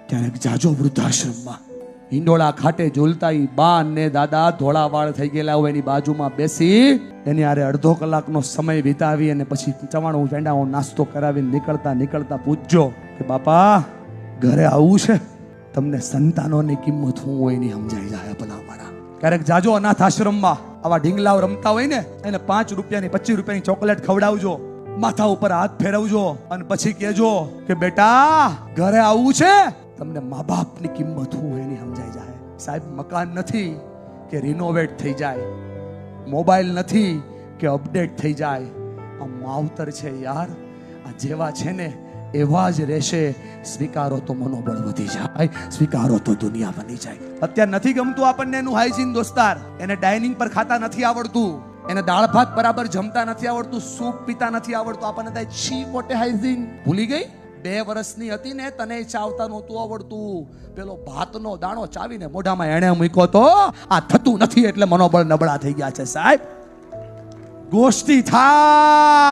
ક્યારેક જાજો વૃદ્ધાશ્રમમાં હિંડોળા ખાટે ઝૂલતા ઈ બા ને દાદા ધોળા વાળ થઈ ગયેલા હોય એની બાજુમાં બેસી એની આરે અડધો કલાકનો સમય વિતાવી અને પછી ચવાણું પેંડાઓ નાસ્તો કરાવીને નીકળતા પૂછજો કે બાપા ઘરે આવું છે? તમને સંતાનોની કિંમત શું હોય એની સમજાઈ જાય ભલા મારા. ક્યારેક જાજો અનાથ આશ્રમમાં આવા ઢીંગલાઓ રમતા હોય ને એને 5 રૂપિયાની 25 રૂપિયાની ચોકલેટ ખવડાવજો, માથા ઉપર હાથ ફેરવજો અને પછી કહેજો કે બેટા ઘરે આવું છે? તમને મા બાપની કિંમત શું હોય એની સમજાઈ જાય. સાહેબ મકાન નથી કે રિનોવેટ થઈ જાય, મોબાઈલ નથી કે અપડેટ થઈ જાય, આ માવતર છે યાર. આ જેવા છે ને એવા જ રહેશે. સ્વીકારો તો મનોબળ વધી જાય, સ્વીકારો તો દુનિયા બની જાય. અત્યારે નથી ગમતું આપણને એનું હાઇજીન દોસ્તાર. એને ડાઇનિંગ પર ખાતા નથી આવડતું, એને દાળ ભાત બરાબર જમતા નથી આવડતું, સૂપ પીતા નથી આવડતું. આપણને થાય છી પોટે હાઇજીન. ભૂલી ગઈ? 2 વર્ષની હતી ને તને ચાવતા નહોતું આવડતું. પેલો ભાતનો દાણો ચાવીને મોઢામાં એણે મૂક્યો તો આ થતું નથી એટલે મનોબળ નબળા થઈ ગયા છે સાહેબ. ગોષ્ઠી થાય.